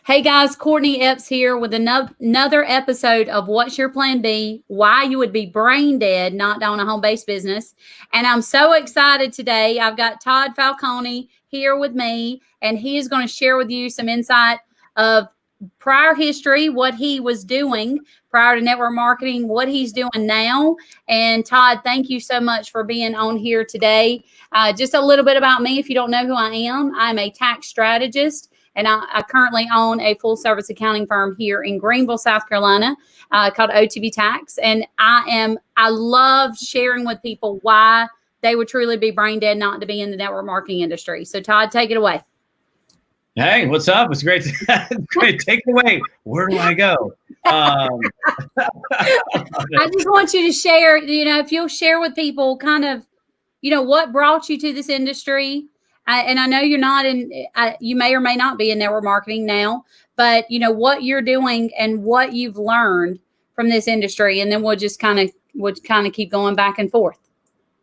Hey guys, Courtney Epps here with another episode of What's Your Plan B? Why you would be brain dead not own a home based business. And I'm so excited today. I've got Todd Falcone here with me, and he is going to share with you some insight of prior history, what he was doing prior to network marketing, what he's doing now. And Todd, thank you so much for being on here today. Just a little bit about me. If you don't know who I am, I'm a tax strategist. And I currently own a full service accounting firm here in Greenville, South Carolina, called OTB Tax. And I love sharing with people why they would truly be brain dead not to be in the network marketing industry. So Todd, take it away. Hey, what's up? It's great. Great. Take it away. Where do I go? I just want you to share, if you'll share with people kind of, what brought you to this industry. And I know you're not you may or may not be in network marketing now, but what you're doing and what you've learned from this industry. And then we'll just kind of keep going back and forth.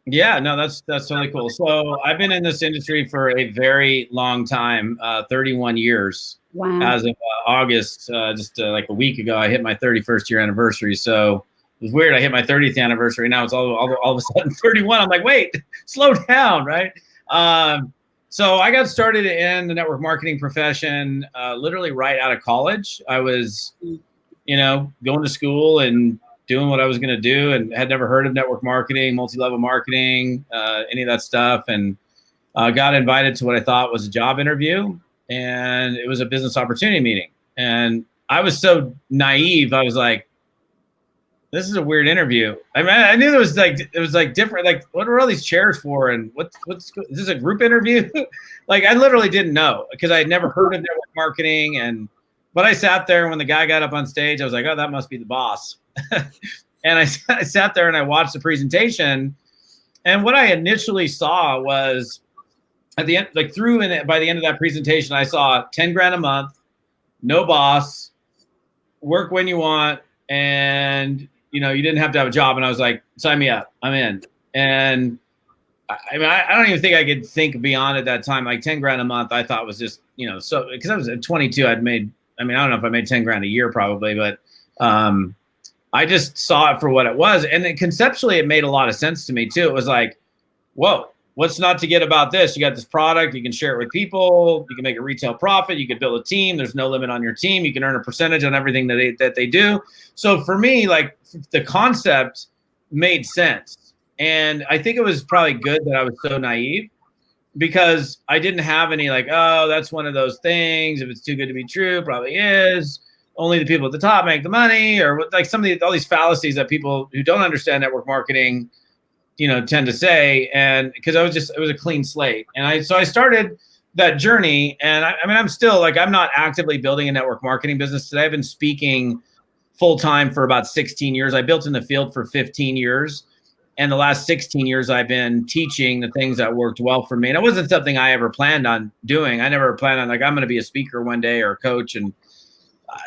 Yeah, no, that's totally cool. So I've been in this industry for a very long time, 31 years. Wow. As of August, just like a week ago, I hit my 31st year anniversary. So it was weird. I hit my 30th anniversary. Now it's all of a sudden 31. I'm like, wait, slow down, right? So I got started in the network marketing profession literally right out of college. I was, going to school and doing what I was going to do, and had never heard of network marketing, multi-level marketing, any of that stuff. And got invited to what I thought was a job interview, and it was a business opportunity meeting. And I was so naive. I was like, this is a weird interview. I mean, I knew it was like different. Like, what are all these chairs for? And what's is this a group interview? Like, I literally didn't know because I had never heard of network marketing. But I sat there, and when the guy got up on stage, I was like, oh, that must be the boss. And I sat there and I watched the presentation. And what I initially saw was at the end, by the end of that presentation, I saw 10 grand a month, no boss, work when you want, and you didn't have to have a job. And I was like, sign me up, I'm in. And I mean, I don't even think I could think beyond at that time. Like 10 grand a month, I thought was just, so because I was at 22, I don't know if I made 10 grand a year probably, but I just saw it for what it was. And then conceptually, it made a lot of sense to me too. It was like, whoa, what's not to get about this? You got this product, you can share it with people, you can make a retail profit, you can build a team, there's no limit on your team, you can earn a percentage on everything that they do. So for me, like, the concept made sense. And I think it was probably good that I was so naive, because I didn't have any like, oh, that's one of those things, if it's too good to be true, probably is. Only the people at the top make the money, or like all these fallacies that people who don't understand network marketing, tend to say. And because it was a clean slate. And I started that journey. And I'm still like, I'm not actively building a network marketing business today. I've been speaking full time for about 16 years. I built in the field for 15 years. And the last 16 years, I've been teaching the things that worked well for me. And it wasn't something I ever planned on doing. I never planned on like, I'm going to be a speaker one day or a coach. And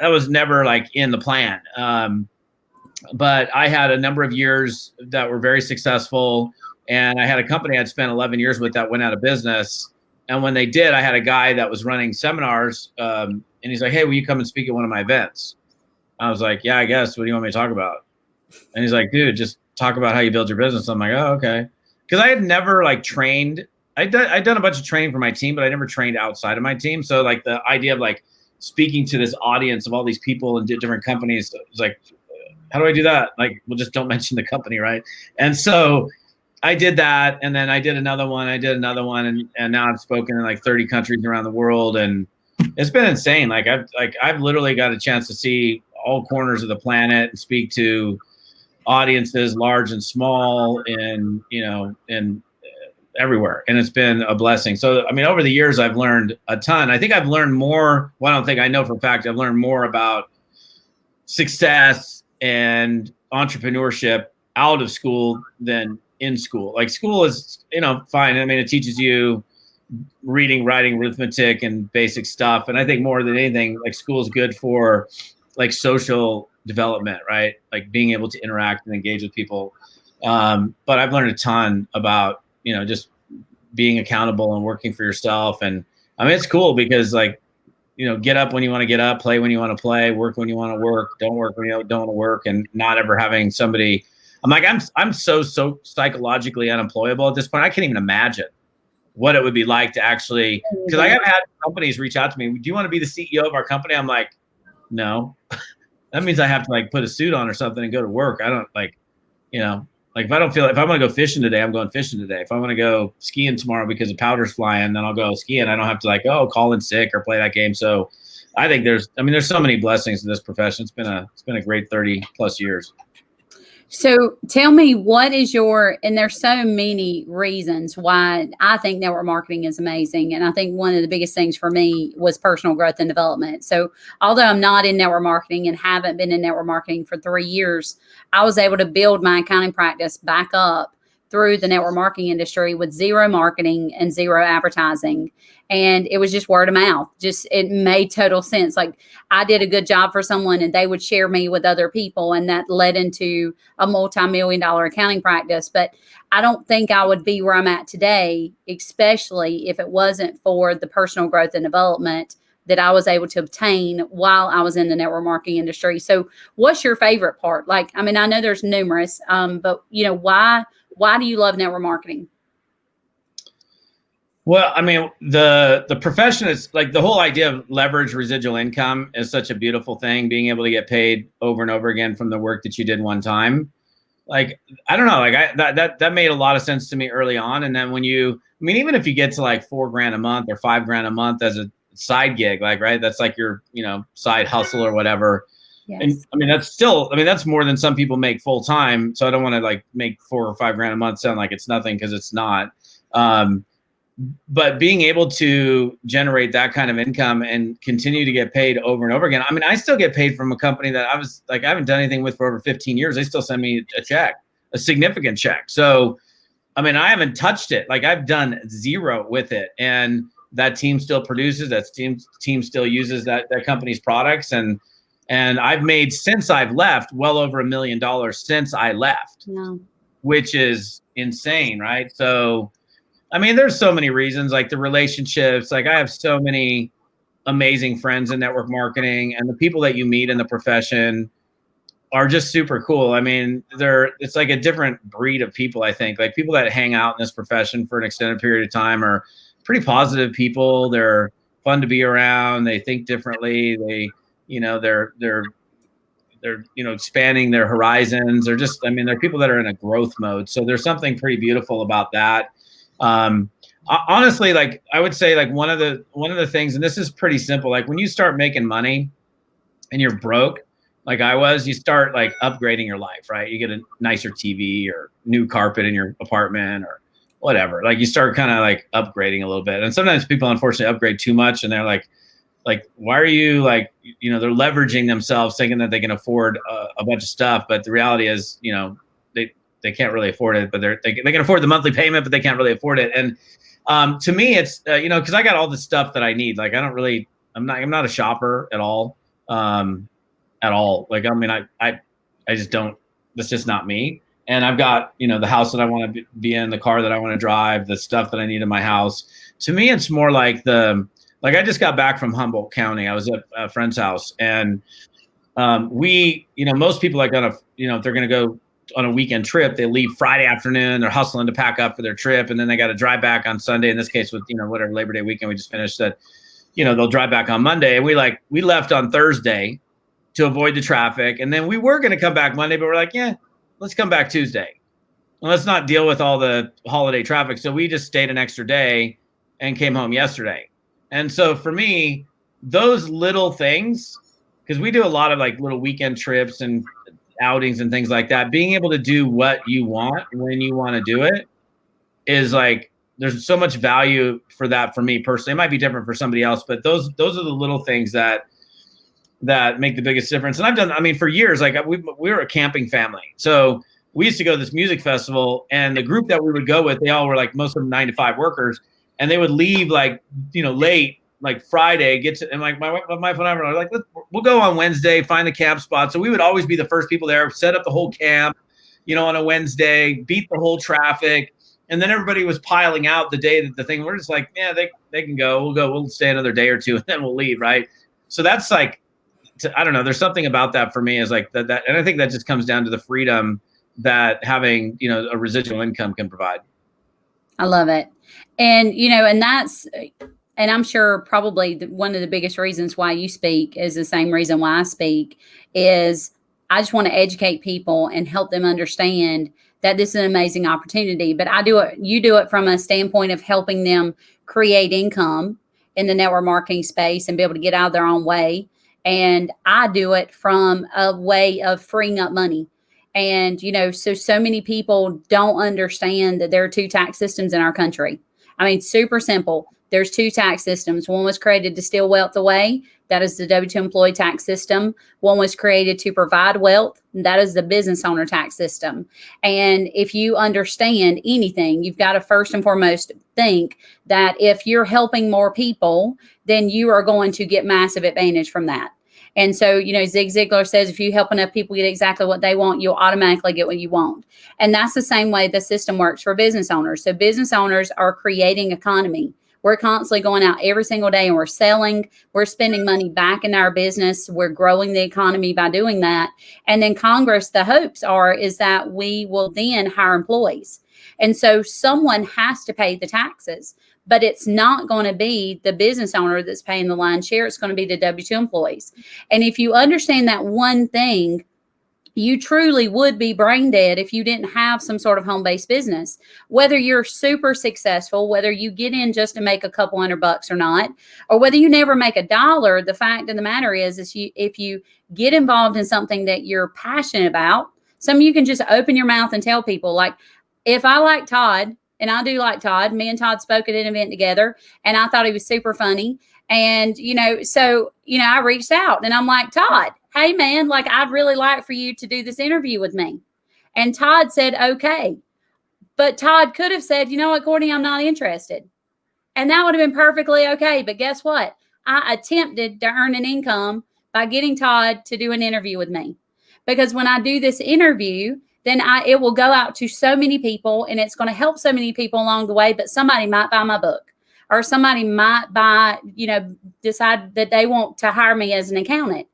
that was never like in the plan. But I had a number of years that were very successful. And I had a company I'd spent 11 years with that went out of business. And when they did, I had a guy that was running seminars. And he's like, hey, will you come and speak at one of my events? I was like, yeah, I guess. What do you want me to talk about? And he's like, dude, just talk about how you build your business. I'm like, oh, okay. Because I had never like trained. I'd done a bunch of training for my team, but I never trained outside of my team. So like the idea of like speaking to this audience of all these people in different companies, it was like, how do I do that? Like, well, just don't mention the company, right? And so I did that, and then I did another one, and now I've spoken in like 30 countries around the world, and it's been insane. Like I've literally got a chance to see all corners of the planet and speak to audiences, large and small, and everywhere. And it's been a blessing. So, I mean, over the years, I've learned a ton. I think I've learned more. Well, I don't think I know for a fact. I've learned more about success and entrepreneurship out of school than in school. Like, school is, fine. I mean, it teaches you reading, writing, arithmetic, and basic stuff. And I think more than anything, like, school is good for like social development, right? Like being able to interact and engage with people. But I've learned a ton about, just being accountable and working for yourself. And I mean, it's cool because like, get up when you want to get up, play when you want to play, work when you want to work, don't work when you don't want to work, and not ever having somebody. I'm so psychologically unemployable at this point. I can't even imagine what it would be like to actually, because I have had companies reach out to me. Do you want to be the CEO of our company? I'm like, no. That means I have to like put a suit on or something and go to work. I don't like, if I don't feel, if I want to go fishing today, I'm going fishing today. If I want to go skiing tomorrow because the powder's flying, then I'll go skiing. I don't have to like, call in sick or play that game. So I think there's so many blessings in this profession. It's been a great 30 plus years. So tell me, what is and there's so many reasons why I think network marketing is amazing. And I think one of the biggest things for me was personal growth and development. So although I'm not in network marketing and haven't been in network marketing for 3 years, I was able to build my accounting practice back up through the network marketing industry with zero marketing and zero advertising. And it was just word of mouth. It made total sense. Like I did a good job for someone and they would share me with other people. And that led into a multi-million-dollar accounting practice. But I don't think I would be where I'm at today, especially if it wasn't for the personal growth and development that I was able to obtain while I was in the network marketing industry. So what's your favorite part? Like, I know there's numerous, but why do you love network marketing? Well, the profession is like the whole idea of leverage residual income is such a beautiful thing. Being able to get paid over and over again from the work that you did one time. Like, I don't know, like that made a lot of sense to me early on. And then when even if you get to like $4,000 a month or $5,000 a month as a side gig, like, right, that's like your, side hustle or whatever. Yes. And that's more than some people make full time. So I don't want to like make $4,000 or $5,000 a month sound like it's nothing, because it's not. But being able to generate that kind of income and continue to get paid over and over again. I still get paid from a company that I haven't done anything with for over 15 years. They still send me a check, a significant check. So, I haven't touched it. Like I've done zero with it. And that team still produces, that team still uses that company's products. And I've made, since I've left, well over $1 million since I left, which is insane, right? So, there's so many reasons, like the relationships. Like I have so many amazing friends in network marketing, and the people that you meet in the profession are just super cool. It's like a different breed of people, I think. Like people that hang out in this profession for an extended period of time are pretty positive people. They're fun to be around. They think differently. They're expanding their horizons. They're just, they're people that are in a growth mode. So there's something pretty beautiful about that. Honestly, like I would say, like one of the things, and this is pretty simple, like when you start making money and you're broke, like I was, you start like upgrading your life, right? You get a nicer TV or new carpet in your apartment or whatever. Like you start kind of like upgrading a little bit. And sometimes people unfortunately upgrade too much, and they're like, why are you like, they're leveraging themselves thinking that they can afford a bunch of stuff. But the reality is, they can't really afford it, but they can afford the monthly payment, but they can't really afford it. And to me, it's because I got all the stuff that I need. Like I'm not a shopper at all, Like I just don't. That's just not me. And I've got the house that I want to be in, the car that I want to drive, the stuff that I need in my house. To me, it's more like I just got back from Humboldt County. I was at a friend's house, and most people like if they're gonna go on a weekend trip, they leave Friday afternoon, they're hustling to pack up for their trip, and then they got to drive back on Sunday. In this case, with whatever Labor Day weekend we just finished, that they'll drive back on Monday. And we left on Thursday to avoid the traffic, and then we were going to come back Monday, but we're like, let's come back Tuesday, and let's not deal with all the holiday traffic. So we just stayed an extra day and came home yesterday. And so for me, those little things, because we do a lot of like little weekend trips and outings and things like that, being able to do what you want when you want to do it is like, there's so much value for that for me personally. It might be different for somebody else, but those are the little things that make the biggest difference. And I've done, for years, like we were a camping family. So we used to go to this music festival, and the group that we would go with, they all were like, most of them 9-to-5 workers, and they would leave like, late, like Friday, and like my wife and I were like, we'll go on Wednesday, find the camp spot. So we would always be the first people there, set up the whole camp, on a Wednesday, beat the whole traffic. And then everybody was piling out the day that the thing, we're just like, yeah, they can go. We'll stay another day or two and then we'll leave. Right. So that's like, I don't know. There's something about that for me is like that. And I think that just comes down to the freedom that having, a residual income can provide. I love it. And, and I'm sure probably one of the biggest reasons why you speak is the same reason why I speak is I just want to educate people and help them understand that this is an amazing opportunity. But you do it from a standpoint of helping them create income in the network marketing space and be able to get out of their own way. And I do it from a way of freeing up money. And, so many people don't understand that there are two tax systems in our country. I mean, super simple. There's two tax systems. One was created to steal wealth away. That is the W-2 employee tax system. One was created to provide wealth. That is the business owner tax system. And if you understand anything, you've got to first and foremost think that if you're helping more people, then you are going to get massive advantage from that. And so, Zig Ziglar says, if you help enough people get exactly what they want, you'll automatically get what you want. And that's the same way the system works for business owners. So business owners are creating economy. We're constantly going out every single day and we're selling, we're spending money back in our business. We're growing the economy by doing that. And then Congress, the hopes is that we will then hire employees. And so someone has to pay the taxes, but it's not going to be the business owner that's paying the lion's share. It's going to be the W-2 employees. And if you understand that one thing, you truly would be brain dead if you didn't have some sort of home-based business. Whether you're super successful, whether you get in just to make a couple $100 or not, or whether you never make a dollar, the fact of the matter is if you get involved in something that you're passionate about, some of you can just open your mouth and tell people, like, if I like Todd, and I do like Todd, me and Todd spoke at an event together, and I thought he was super funny. And, I reached out and I'm like, Todd, hey man, like, I'd really like for you to do this interview with me. And Todd said, okay. But Todd could have said, you know what, Courtney, I'm not interested. And that would have been perfectly okay. But guess what? I attempted to earn an income by getting Todd to do an interview with me. Because when I do this interview, then it will go out to so many people and it's going to help so many people along the way. But somebody might buy my book, or somebody might decide that they want to hire me as an accountant.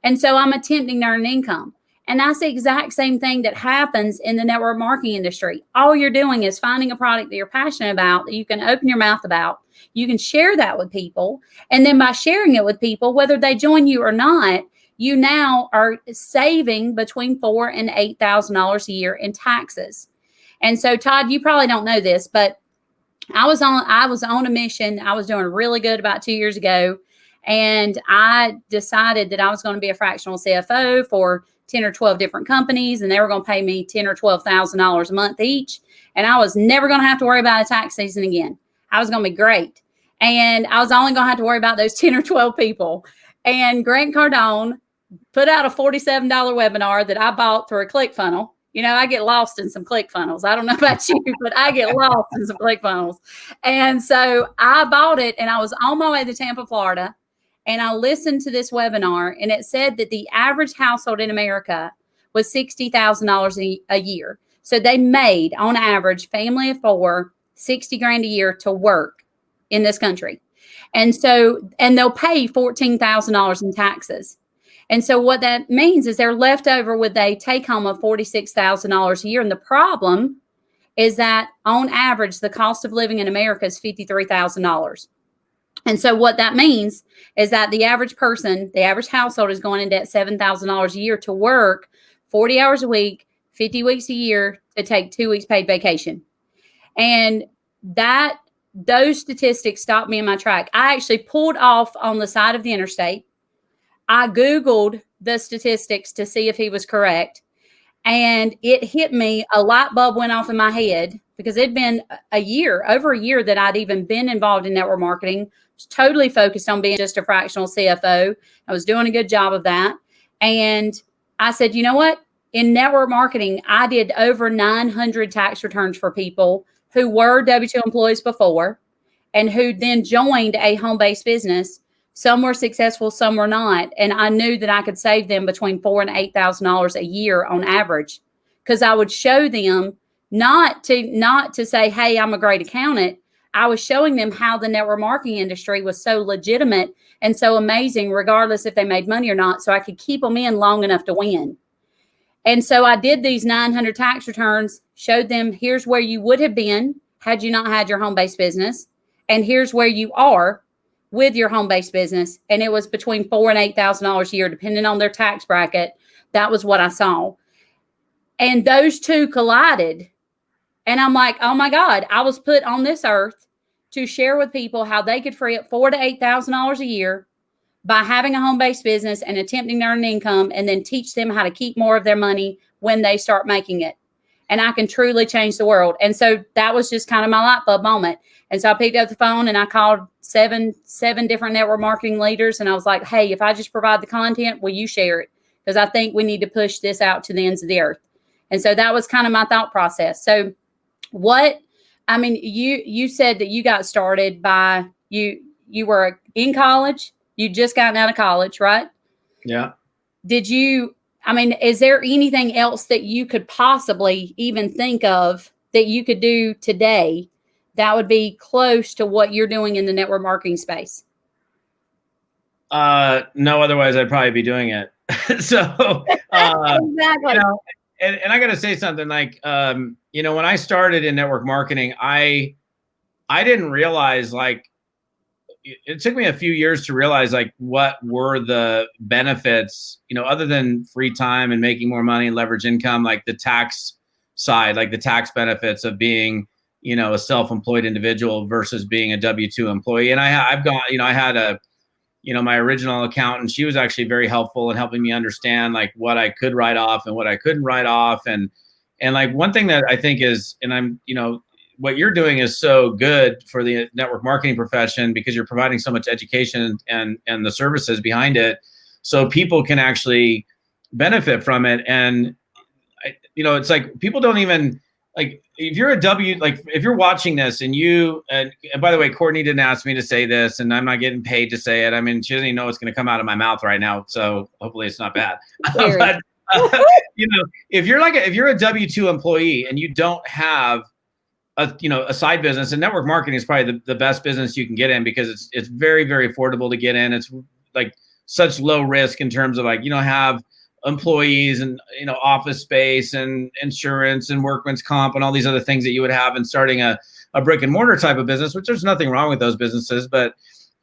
And so I'm attempting to earn income. And that's the exact same thing that happens in the network marketing industry. All you're doing is finding a product that you're passionate about, that you can open your mouth about. You can share that with people. And then by sharing it with people, whether they join you or not, you now are saving between $4,000 and $8,000 a year in taxes. And so, Todd, you probably don't know this, but I was on a mission. I was doing really good about 2 years ago. And I decided that I was going to be a fractional CFO for 10 or 12 different companies, and they were going to pay me $10,000 or $12,000 a month each. And I was never going to have to worry about a tax season again. I was going to be great. And I was only going to have to worry about those 10 or 12 people. And Grant Cardone put out a $47 webinar that I bought through a ClickFunnels. I get lost in some ClickFunnels. I don't know about you, but I get lost in some ClickFunnels. And so I bought it, and I was on my way to Tampa, Florida, and I listened to this webinar, and it said that the average household in America was $60,000 a year. So they made, on average, family of four, $60,000 a year to work in this country. And they'll pay $14,000 in taxes. And so what that means is they're left over with a take home of $46,000 a year. And the problem is that on average, the cost of living in America is $53,000. And so what that means is that the average person, the average household is going into debt $7,000 a year to work 40 hours a week, 50 weeks a year to take 2 weeks paid vacation. And those statistics stopped me in my track. I actually pulled off on the side of the interstate. I Googled the statistics to see if he was correct. And it hit me, a light bulb went off in my head, because it'd been over a year that I'd even been involved in network marketing. Was totally focused on being just a fractional CFO. I was doing a good job of that. And I said, you know what? In network marketing, I did over 900 tax returns for people who were W-2 employees before and who then joined a home-based business. Some were successful, some were not. And I knew that I could save them between $4,000 and $8,000 a year on average, because I would show them not to say, hey, I'm a great accountant. I was showing them how the network marketing industry was so legitimate and so amazing, regardless if they made money or not, so I could keep them in long enough to win. And so I did these 900 tax returns, showed them here's where you would have been had you not had your home-based business, and here's where you are with your home-based business. And it was between $4,000 and $8,000 a year, depending on their tax bracket. That was what I saw. And those two collided. And I'm like, oh my God, I was put on this earth to share with people how they could free up $4,000 to $8,000 a year by having a home-based business and attempting to earn an income, and then teach them how to keep more of their money when they start making it. And I can truly change the world. And so that was just kind of my light bulb moment. And so I picked up the phone and I called seven different network marketing leaders. And I was like, hey, if I just provide the content, will you share it? Because I think we need to push this out to the ends of the earth. And so that was kind of my thought process. So you said that you got started by, you were in college. You just gotten out of college, right? Yeah. Is there anything else that you could possibly even think of that you could do today that would be close to what you're doing in the network marketing space? No, otherwise I'd probably be doing it. So, exactly. And I got to say something like, when I started in network marketing, I didn't realize, like, it took me a few years to realize, like, what were the benefits, other than free time and making more money and leverage income, like the tax side, like the tax benefits of being, a self-employed individual versus being a W-2 employee. And I've gone, I had my original accountant. She was actually very helpful in helping me understand, like, what I could write off and what I couldn't write off. And like, one thing that I think is, and I'm, what you're doing is so good for the network marketing profession, because you're providing so much education and the services behind it, so people can actually benefit from it. And it's like, people don't even, like, if you're if you're watching this and by the way, Courtney didn't ask me to say this, and I'm not getting paid to say it. I mean, she doesn't even know what's going to come out of my mouth right now, so hopefully it's not bad. But if you're a W-2 employee and you don't have a side business, and network marketing is probably the best business you can get in, because it's very, very affordable to get in. It's like such low risk in terms of, like, have employees and, office space and insurance and workman's comp and all these other things that you would have in starting a brick and mortar type of business, which there's nothing wrong with those businesses, but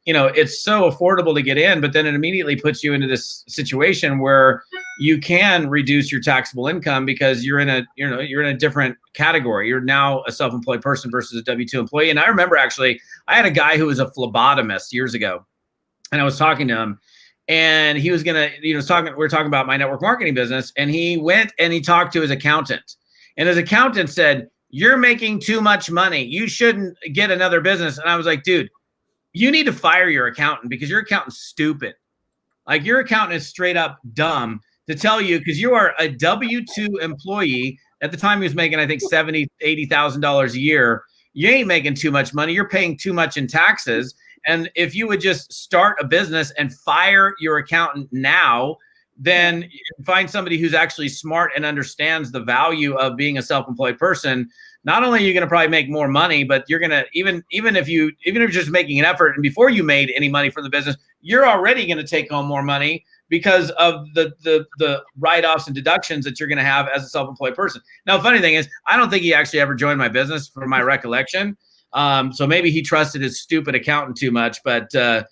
it's so affordable to get in. But then it immediately puts you into this situation where you can reduce your taxable income, because you're in a different category. You're now a self-employed person versus a W-2 employee. And I remember, actually, I had a guy who was a phlebotomist years ago, and I was talking to him, and he was we were talking about my network marketing business, and he went and he talked to his accountant, and his accountant said, "You're making too much money. You shouldn't get another business." And I was like, dude, you need to fire your accountant, because your accountant's stupid. Like, your accountant is straight up dumb to tell you, because you are a W-2 employee. At the time, he was making, I think, $70,000, $80,000 a year. You ain't making too much money. You're paying too much in taxes. And if you would just start a business and fire your accountant now, then find somebody who's actually smart and understands the value of being a self-employed person. Not only are you going to probably make more money, but you're going to, even if you're just making an effort, and before you made any money from the business, you're already going to take home more money because of the write-offs and deductions that you're going to have as a self-employed person. Now, the funny thing is, I don't think he actually ever joined my business, from my recollection. So maybe he trusted his stupid accountant too much. But and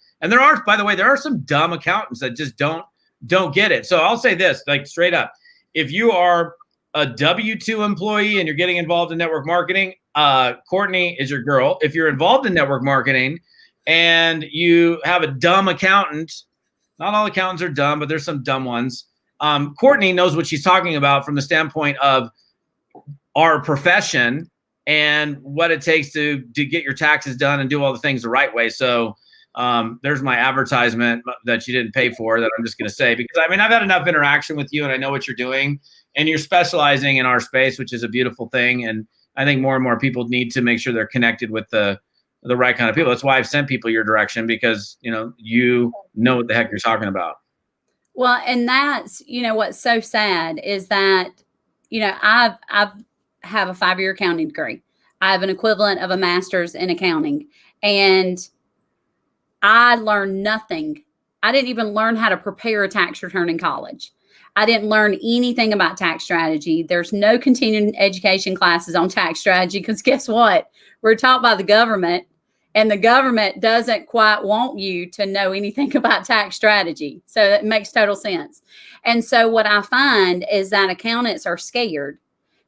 by the way, there are some dumb accountants that just don't get it. So I'll say this, like, straight up: if you are a W-2 employee and you're getting involved in network marketing, Courtney is your girl. If you're involved in network marketing and you have a dumb accountant, not all accountants are dumb, but there's some dumb ones. Courtney knows what she's talking about from the standpoint of our profession and what it takes to get your taxes done and do all the things the right way. So there's my advertisement that you didn't pay for, that I'm just going to say, because I've had enough interaction with you, and I know what you're doing, and you're specializing in our space, which is a beautiful thing. And I think more and more people need to make sure they're connected with the right kind of people. That's why I've sent people your direction, because you know what the heck you're talking about. Well, and that's, what's so sad is that, I've have a 5-year accounting degree. I have an equivalent of a master's in accounting. And I learned nothing. I didn't even learn how to prepare a tax return in college. I didn't learn anything about tax strategy. There's no continuing education classes on tax strategy because guess what? We're taught by the government, and the government doesn't quite want you to know anything about tax strategy. So that makes total sense. And so what I find is that accountants are scared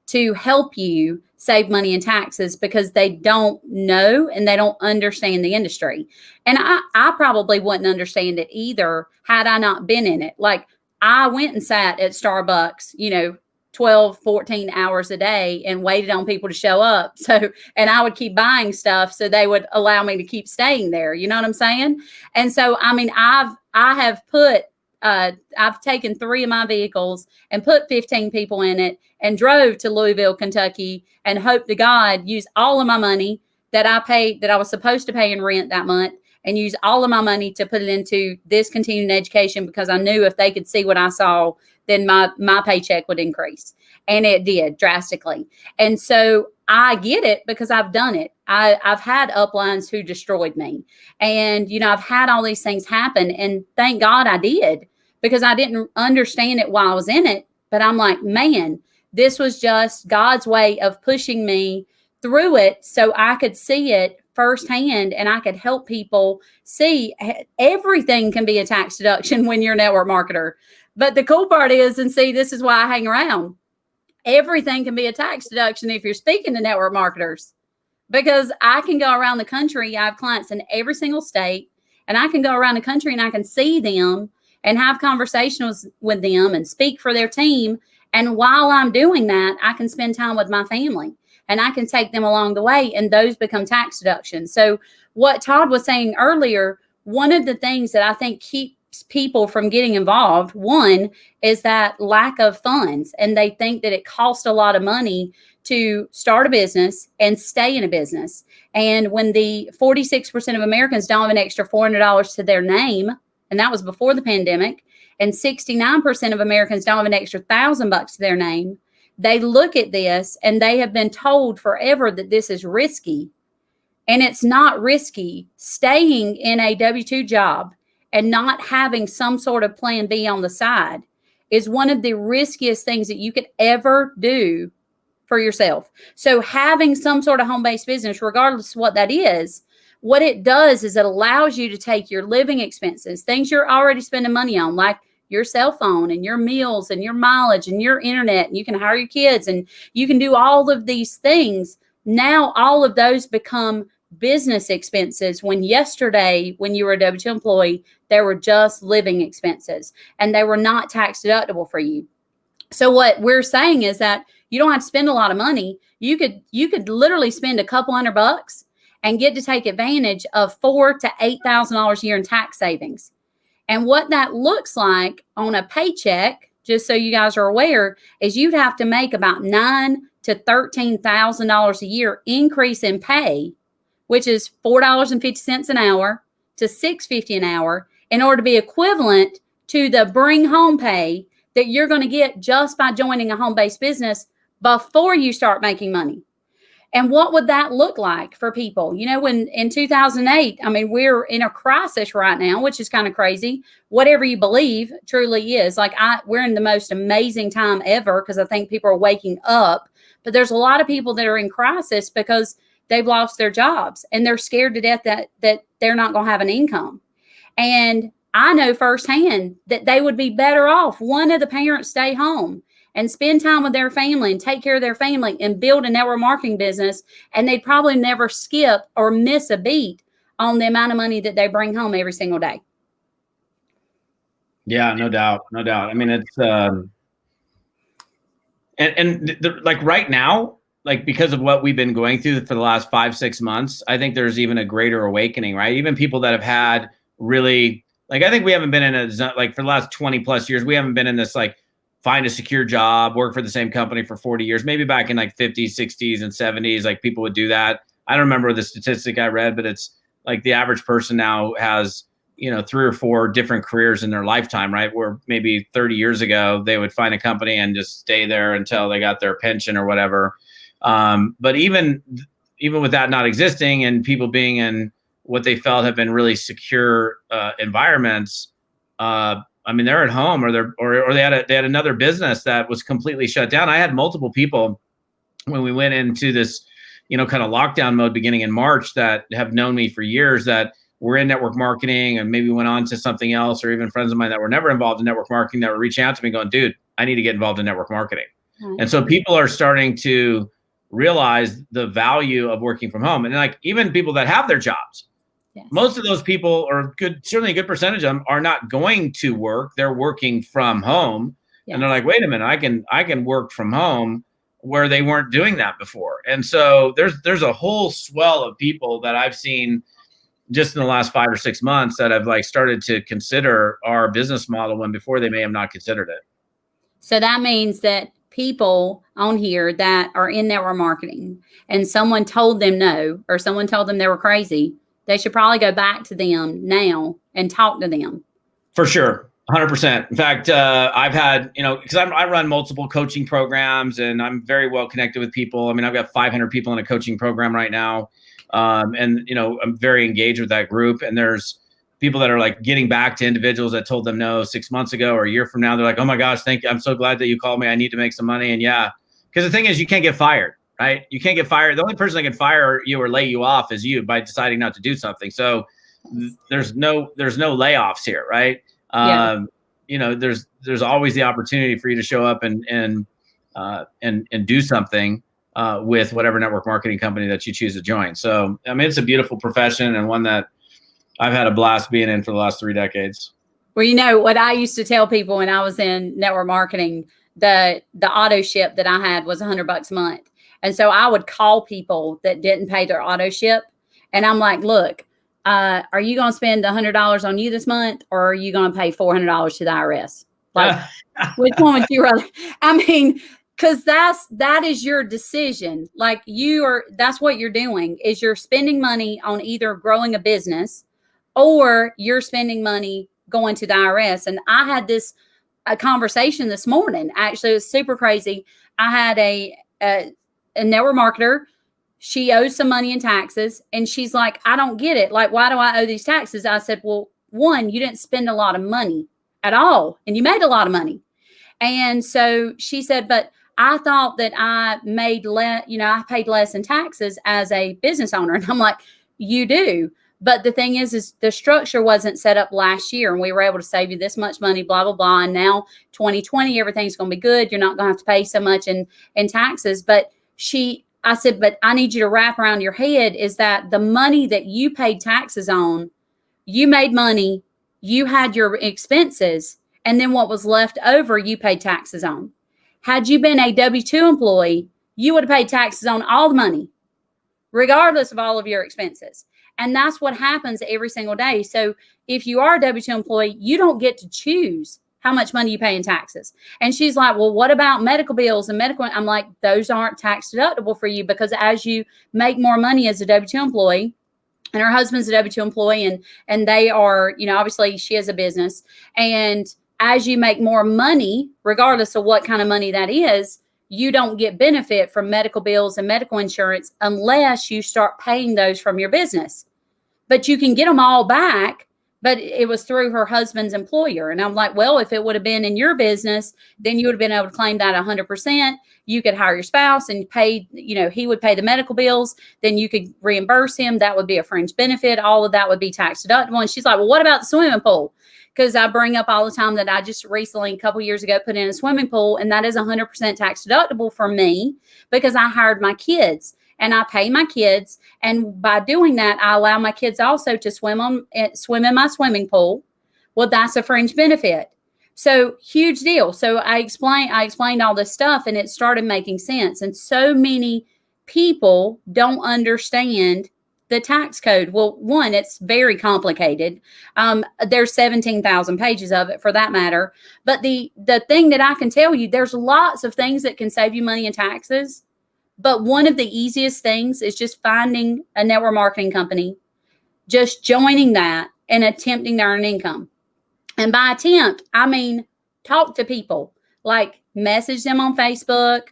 to help you save money in taxes because they don't know and they don't understand the industry. And I probably wouldn't understand it either had I not been in it. Like, I went and sat at Starbucks, 12, 14 hours a day and waited on people to show up. So, and I would keep buying stuff so they would allow me to keep staying there. You know what I'm saying? And so, I mean, I've taken 3 of my vehicles and put 15 people in it and drove to Louisville, Kentucky, and hoped to God use all of my money that I paid, that I was supposed to pay in rent that month, and use all of my money to put it into this continuing education because I knew if they could see what I saw, then my paycheck would increase. And it did drastically. And so I get it because I've done it. I've had uplines who destroyed me. And, I've had all these things happen. And thank God I did, because I didn't understand it while I was in it. But I'm like, man, this was just God's way of pushing me through it so I could see it firsthand and I could help people see everything can be a tax deduction when you're a network marketer. But the cool part is, and see, this is why I hang around, everything can be a tax deduction if you're speaking to network marketers, because I can go around the country. I have clients in every single state, and I can go around the country and I can see them and have conversations with them and speak for their team. And while I'm doing that, I can spend time with my family and I can take them along the way, and those become tax deductions. So what Todd was saying earlier, one of the things that I think keeps people from getting involved, one, is that lack of funds. And they think that it costs a lot of money to start a business and stay in a business. And when the 46% of Americans don't have an extra $400 to their name, and that was before the pandemic, and 69% of Americans don't have an extra $1,000 to their name, they look at this and they have been told forever that this is risky. And it's not risky. Staying in a W-2 job and not having some sort of plan B on the side is one of the riskiest things that you could ever do for yourself. So having some sort of home-based business, regardless of what that is, what it does is it allows you to take your living expenses, things you're already spending money on, like your cell phone and your meals and your mileage and your internet, and you can hire your kids and you can do all of these things. Now, all of those become business expenses when yesterday, when you were a W-2 employee, they were just living expenses and they were not tax deductible for you. So what we're saying is that you don't have to spend a lot of money. You could literally spend a couple $100 and get to take advantage of $4,000 to $8,000 a year in tax savings. And what that looks like on a paycheck, just so you guys are aware, is you'd have to make about $9,000 to $13,000 a year increase in pay, which is $4.50 an hour to $6.50 an hour, in order to be equivalent to the bring home pay that you're going to get just by joining a home-based business before you start making money. And what would that look like for people? When in 2008, I mean, we're in a crisis right now, which is kind of crazy. Whatever you believe truly is. Like, we're in the most amazing time ever because I think people are waking up. But there's a lot of people that are in crisis because they've lost their jobs and they're scared to death that they're not going to have an income. And I know firsthand that they would be better off one of the parents stay home and spend time with their family and take care of their family and build a network marketing business. And they'd probably never skip or miss a beat on the amount of money that they bring home every single day. Yeah, no doubt. No doubt. I mean, it's, like right now, like because of what we've been going through for the last 5-6 months, I think there's even a greater awakening, right? Even people that have had really, like, I think we haven't been in like for the last 20 plus years, we haven't been in this, like, find a secure job, work for the same company for 40 years, maybe back in like 50s, 60s and 70s, like people would do that. I don't remember the statistic I read, but it's like the average person now has, 3 or 4 different careers in their lifetime, right? Where maybe 30 years ago, they would find a company and just stay there until they got their pension or whatever. But even with that not existing and people being in what they felt have been really secure environments, I mean, they're at home or they had another business that was completely shut down. I had multiple people when we went into this, kind of lockdown mode beginning in March that have known me for years that were in network marketing and maybe went on to something else, or even friends of mine that were never involved in network marketing that were reaching out to me going, dude, I need to get involved in network marketing. And so people are starting to realize the value of working from home. And like even people that have their jobs, most of those people, or certainly a good percentage of them, are not going to work. They're working from home. And they're like, wait a minute, I can work from home, where they weren't doing that before. And so there's a whole swell of people that I've seen just in the last 5 or 6 months that have like started to consider our business model when before they may have not considered it. So that means that people on here that are in network marketing and someone told them no, or someone told them they were crazy, they should probably go back to them now and talk to them. For sure. 100%. In fact, I've had, because I run multiple coaching programs and I'm very well connected with people. I mean, I've got 500 people in a coaching program right now. And I'm very engaged with that group. And there's people that are like getting back to individuals that told them no 6 months ago or a year from now. They're like, oh my gosh, thank you. I'm so glad that you called me. I need to make some money. And because the thing is, you can't get fired, right? You can't get fired. The only person that can fire you or lay you off is you by deciding not to do something. So there's no layoffs here, right? There's always the opportunity for you to show up and do something with whatever network marketing company that you choose to join. So, I mean, it's a beautiful profession and one that I've had a blast being in for the last 3 decades. Well, what I used to tell people when I was in network marketing, the auto ship that I had was $100 a month. And so I would call people that didn't pay their auto ship. And I'm like, look, are you going to spend $100 on you this month, or are you going to pay $400 to the IRS? Like, which one would you rather? I mean, because that is your decision. Like that's what you're doing is you're spending money on either growing a business or you're spending money going to the IRS. And I had a conversation this morning. Actually, it was super crazy. I had a network marketer. She owes some money in taxes. And she's like, I don't get it. Like, why do I owe these taxes? I said, well, one, you didn't spend a lot of money at all. And you made a lot of money. And so she said, but I thought that I made less, I paid less in taxes as a business owner. And I'm like, you do. But the thing is the structure wasn't set up last year and we were able to save you this much money, blah, blah, blah. And now 2020, everything's going to be good. You're not going to have to pay so much in taxes. But I said, but I need you to wrap around your head is that the money that you paid taxes on, you made money, you had your expenses, and then what was left over, you paid taxes on. Had you been a W-2 employee, you would have paid taxes on all the money, regardless of all of your expenses. And that's what happens every single day. So if you are a W-2 employee, you don't get to choose how much money you pay in taxes. And she's like, well, what about medical bills and medical? I'm like, those aren't tax deductible for you because as you make more money as a W-2 employee, and her husband's a W-2 employee and they are, obviously she has a business. And as you make more money, regardless of what kind of money that is, you don't get benefit from medical bills and medical insurance unless you start paying those from your business. But you can get them all back, but it was through her husband's employer. And I'm like, well, if it would have been in your business, then you would have been able to claim that 100%. You could hire your spouse and pay, he would pay the medical bills. Then you could reimburse him. That would be a fringe benefit. All of that would be tax deductible. And she's like, well, what about the swimming pool? Because I bring up all the time that I just recently, a couple years ago, put in a swimming pool. And that is 100% tax deductible for me because I hired my kids. And I pay my kids. And by doing that, I allow my kids also to swim in my swimming pool. Well, that's a fringe benefit. So huge deal. So I explained all this stuff and it started making sense. And so many people don't understand the tax code. Well, one, it's very complicated. There's 17,000 pages of it for that matter. But the thing that I can tell you, there's lots of things that can save you money in taxes. But one of the easiest things is just finding a network marketing company, just joining that and attempting to earn income. And by attempt, I mean, talk to people, like message them on Facebook,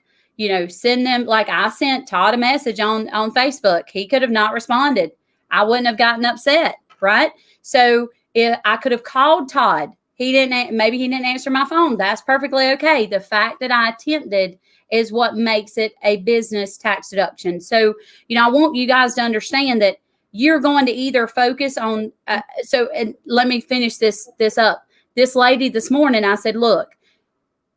send them, like I sent Todd a message on Facebook. He could have not responded. I wouldn't have gotten upset, right? So if I could have called Todd, maybe he didn't answer my phone. That's perfectly okay. The fact that I attempted is what makes it a business tax deduction. So, I want you guys to understand that you're going to either focus on, and let me finish this up. This lady this morning, I said, look,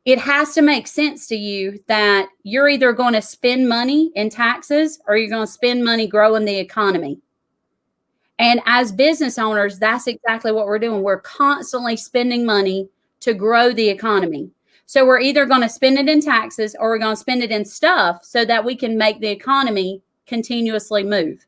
it has to make sense to you that you're either going to spend money in taxes or you're going to spend money growing the economy. And as business owners, that's exactly what we're doing. We're constantly spending money to grow the economy. So we're either going to spend it in taxes or we're going to spend it in stuff so that we can make the economy continuously move.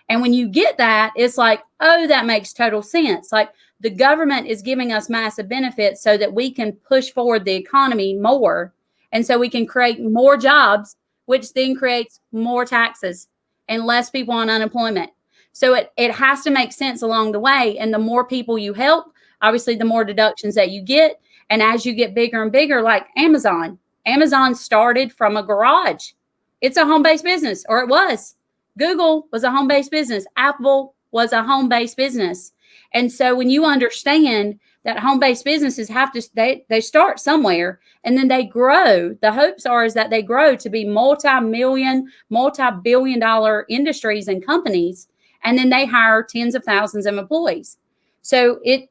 And when you get that, it's like, oh, that makes total sense. Like the government is giving us massive benefits so that we can push forward the economy more. And so we can create more jobs, which then creates more taxes and less people on unemployment. So it has to make sense along the way. And the more people you help, obviously, the more deductions that you get. And as you get bigger and bigger, like Amazon started from a garage. It's a home-based business, or it was. Google was a home-based business. Apple was a home-based business. And so when you understand that home-based businesses they start somewhere and then they grow, the hopes is that they grow to be multi-billion dollar industries and companies. And then they hire tens of thousands of employees. So it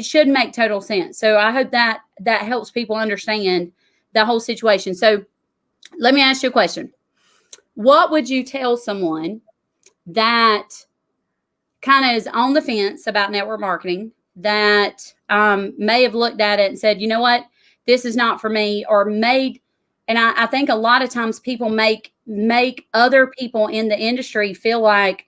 should make total sense. So I hope that helps people understand the whole situation. So let me ask you a question. What would you tell someone that kind of is on the fence about network marketing, that may have looked at it and said, you know what, this is not for me, or and I think a lot of times people make other people in the industry feel like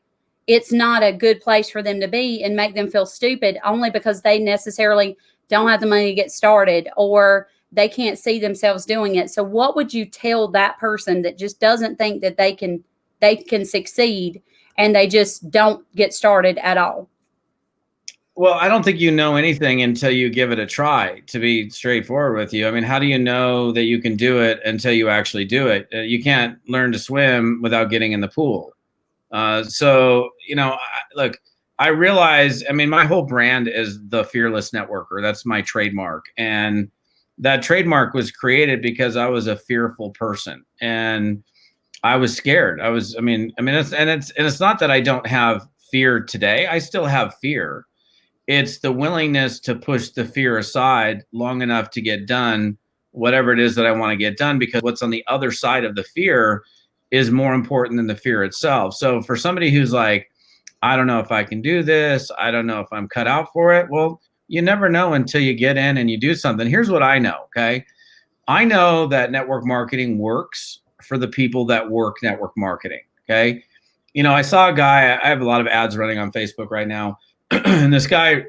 it's not a good place for them to be and make them feel stupid only because they necessarily don't have the money to get started or they can't see themselves doing it. So what would you tell that person that just doesn't think that they can succeed and they just don't get started at all? Well, I don't think you know anything until you give it a try, to be straightforward with you. I mean, how do you know that you can do it until you actually do it? You can't learn to swim without getting in the pool. So, look, I realize, my whole brand is the Fearless Networker. That's my trademark. And that trademark was created because I was a fearful person and I was scared. It's not that I don't have fear today. I still have fear. It's the willingness to push the fear aside long enough to get done whatever it is that I want to get done, because what's on the other side of the fear is more important than the fear itself. So for somebody who's like, I don't know if I can do this, I don't know if I'm cut out for it. Well, you never know until you get in and you do something. Here's what I know, okay? I know that network marketing works for the people that work network marketing, okay? I saw a guy, I have a lot of ads running on Facebook right now, and this guy,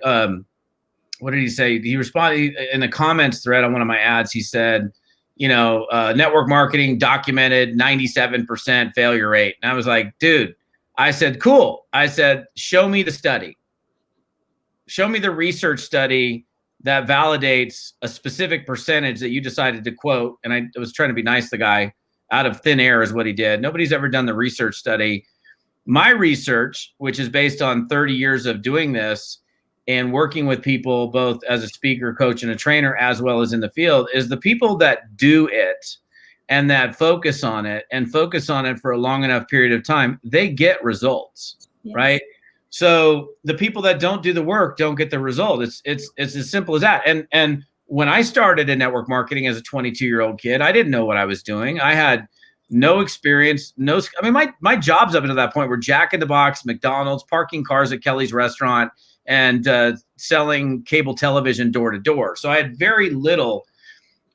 what did he say? He responded in the comments thread on one of my ads. He said, network marketing documented 97% failure rate. And I was like, dude, I said, cool. I said, show me the study. Show me the research study that validates a specific percentage that you decided to quote. And I was trying to be nice. The guy out of thin air is what he did. Nobody's ever done the research study. My research, which is based on 30 years of doing this and working with people both as a speaker, coach, and a trainer, as well as in the field, is the people that do it and that focus on it for a long enough period of time, they get results, yes. Right? So the people that don't do the work don't get the result. It's as simple as that. And when I started in network marketing as a 22-year-old kid, I didn't know what I was doing. I had no experience, my jobs up until that point were Jack in the Box, McDonald's, parking cars at Kelly's restaurant, and selling cable television door to door. So I had very little,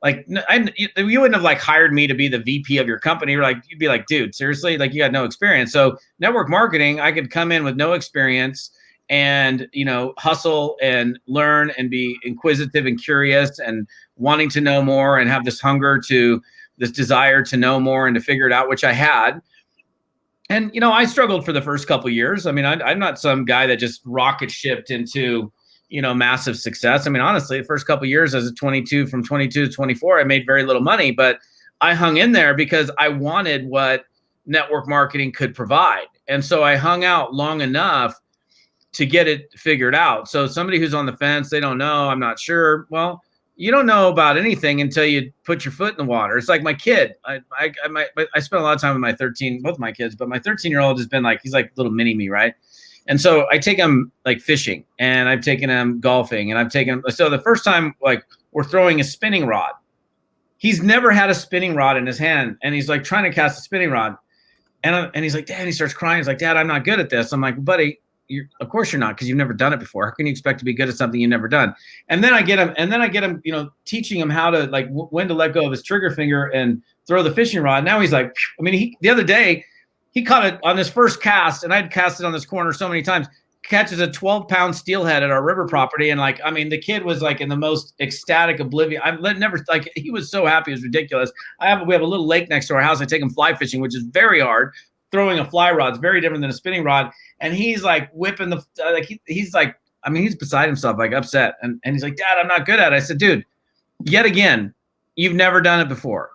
you wouldn't have hired me to be the VP of your company. You'd be like, dude, seriously? You got no experience. So network marketing, I could come in with no experience and, hustle and learn and be inquisitive and curious and wanting to know more and have this desire to know more and to figure it out, which I had. And, I struggled for the first couple of years. I'm not some guy that just rocket shipped into, massive success. Honestly, the first couple of years as a 22, from 22 to 24, I made very little money, but I hung in there because I wanted what network marketing could provide. And so I hung out long enough to get it figured out. So somebody who's on the fence, they don't know, I'm not sure. Well, you don't know about anything until you put your foot in the water. It's like my kid. I spent a lot of time with my 13, both my kids, but my 13-year-old has been like, he's like little mini me, right? And so I take him like fishing, and I've taken him golfing, and I've taken him. So the first time, like, we're throwing a spinning rod. He's never had a spinning rod in his hand, and he's like trying to cast a spinning rod. And he's like, Dad, he starts crying. He's like, Dad, I'm not good at this. I'm like, buddy, of course you're not, because you've never done it before. How can you expect to be good at something you've never done? And then I get him, you know, teaching him how to, like, when to let go of his trigger finger and throw the fishing rod. Now he's like, I mean, the other day he caught it on his first cast, and I'd cast it on this corner so many times. Catches a 12-pound steelhead at our river property, and like, I mean, the kid was like in the most ecstatic oblivion. I've never, like, he was so happy, it was ridiculous. We have a little lake next to our house. I take him fly fishing, which is very hard. Throwing a fly rod is very different than a spinning rod. And he's like whipping the, like, he's like, I mean, he's beside himself, like upset. And he's like, Dad, I'm not good at it. I said, dude, yet again, you've never done it before.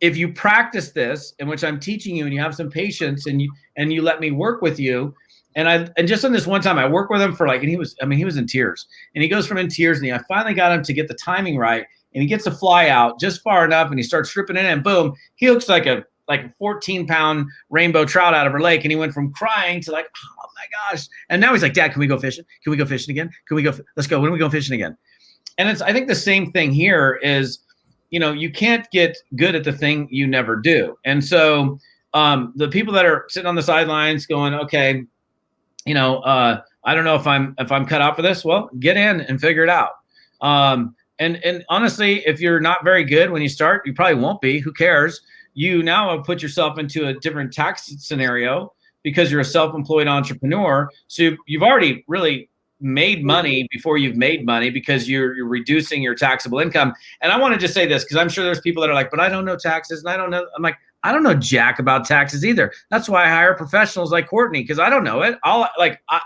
If you practice this, in which I'm teaching you, and you have some patience, and you let me work with you, and just on this one time, I worked with him for like, and he was in tears, and he goes from in tears, and I finally got him to get the timing right, and he gets the fly out just far enough, and he starts stripping it in, and boom, he hooks like a 14-pound rainbow trout out of her lake, and he went from crying to like, oh my gosh, and now he's like, Dad, can we go fishing? Can we go fishing again? Let's go. When are we going fishing again? And I think the same thing here is, you know, you can't get good at the thing you never do. And so the people that are sitting on the sidelines going, okay, you know, I don't know if I'm cut out for this. Well, get in and figure it out. And honestly, if you're not very good when you start, you probably won't be. Who cares? You now have put yourself into a different tax scenario because you're a self-employed entrepreneur. So you've already really made money before you've made money, because you're reducing your taxable income. And I want to just say this, because I'm sure there's people that are like, but I don't know taxes, and I don't know. I'm like, I don't know jack about taxes either. That's why I hire professionals like Courtney, because I don't know it.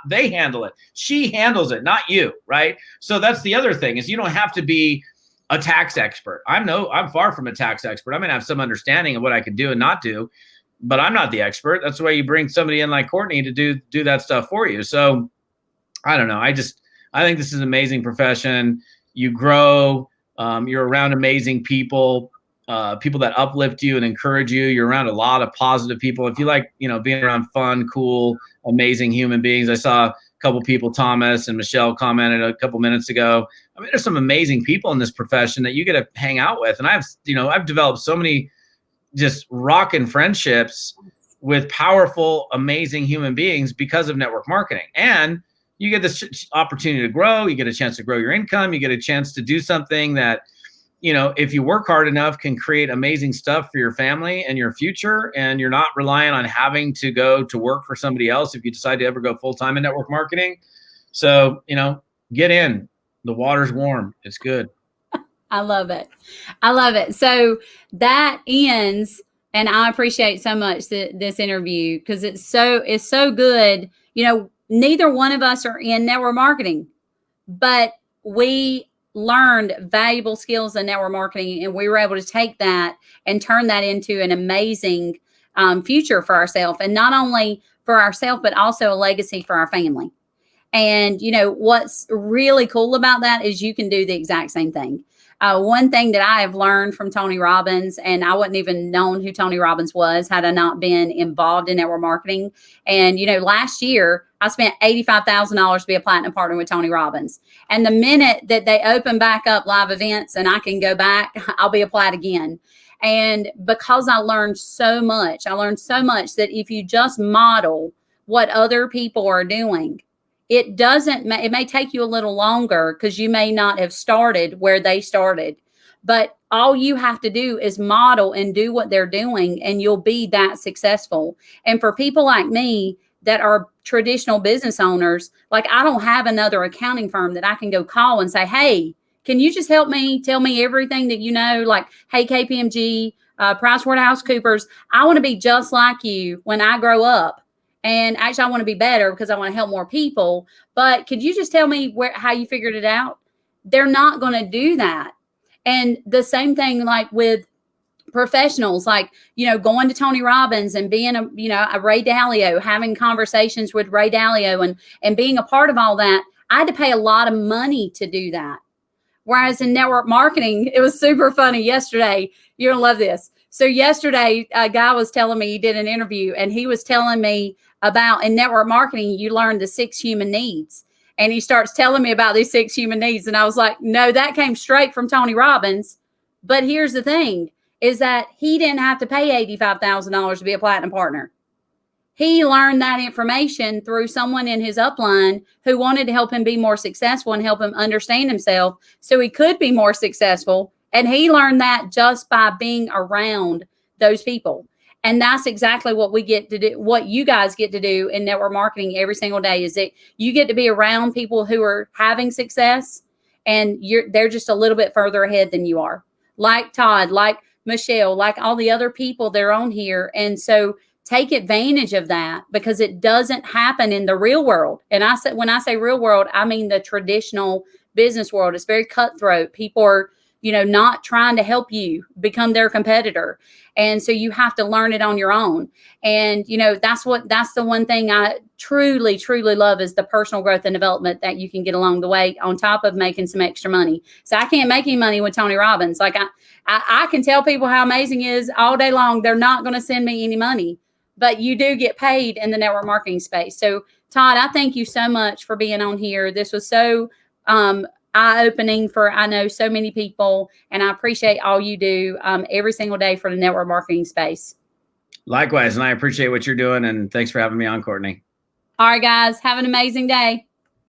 They handle it. She handles it, not you, right? So that's the other thing, is you don't have to be a tax expert. I'm far from a tax expert. I'm going to have some understanding of what I can do and not do, but I'm not the expert. That's why you bring somebody in like Courtney to do that stuff for you. So I don't know. I think this is an amazing profession. You grow, you're around amazing people, people that uplift you and encourage you. You're around a lot of positive people. If you like, you know, being around fun, cool, amazing human beings. I saw a couple people, Thomas and Michelle, commented a couple minutes ago. I mean, there's some amazing people in this profession that you get to hang out with. And I've developed so many just rockin' friendships with powerful, amazing human beings because of network marketing. And you get this opportunity to grow. You get a chance to grow your income. You get a chance to do something that, you know, if you work hard enough, can create amazing stuff for your family and your future. And you're not relying on having to go to work for somebody else if you decide to ever go full-time in network marketing. So, you know, get in. The water's warm. It's good. I love it. I love it. So that ends, and I appreciate so much this interview, because it's so good. You know, neither one of us are in network marketing, but we learned valuable skills in network marketing, and we were able to take that and turn that into an amazing future for ourselves, and not only for ourselves, but also a legacy for our family. And, you know, what's really cool about that is you can do the exact same thing. One thing that I have learned from Tony Robbins, and I wouldn't even known who Tony Robbins was had I not been involved in network marketing. And, you know, last year I spent $85,000 to be a platinum partner with Tony Robbins. And the minute that they open back up live events and I can go back, I'll be a plat again. And because I learned so much that if you just model what other people are doing, it may take you a little longer, because you may not have started where they started, but all you have to do is model and do what they're doing, and you'll be that successful. And for people like me that are traditional business owners, like, I don't have another accounting firm that I can go call and say, hey, can you just help me, tell me everything that you know? Like, hey, KPMG, PricewaterhouseCoopers, I want to be just like you when I grow up. And actually, I want to be better because I want to help more people. But could you just tell me how you figured it out? They're not going to do that. And the same thing, like with professionals, like, going to Tony Robbins and being a Ray Dalio, having conversations with Ray Dalio and being a part of all that. I had to pay a lot of money to do that. Whereas in network marketing, it was super funny yesterday. You're going to love this. So yesterday, a guy was telling me, he did an interview, and he was telling me about, in network marketing, you learn the 6 human needs. And he starts telling me about these 6 human needs. And I was like, no, that came straight from Tony Robbins. But here's the thing, is that he didn't have to pay $85,000 to be a platinum partner. He learned that information through someone in his upline who wanted to help him be more successful and help him understand himself so he could be more successful. And he learned that just by being around those people. And that's exactly what we get to do, what you guys get to do in network marketing every single day, is that you get to be around people who are having success, and they're just a little bit further ahead than you are. Like Todd, like Michelle, like all the other people that are on here. And so take advantage of that, because it doesn't happen in the real world. And when I say real world, I mean the traditional business world. It's very cutthroat. People are, not trying to help you become their competitor. And so you have to learn it on your own. And, that's the one thing I truly, truly love, is the personal growth and development that you can get along the way, on top of making some extra money. So I can't make any money with Tony Robbins. Like I can tell people how amazing he is all day long. They're not going to send me any money, but you do get paid in the network marketing space. So Todd, I thank you so much for being on here. This was so eye-opening for, I know, so many people, and I appreciate all you do every single day for the network marketing space. Likewise, and I appreciate what you're doing, and thanks for having me on, Courtney. All right, guys, have an amazing day.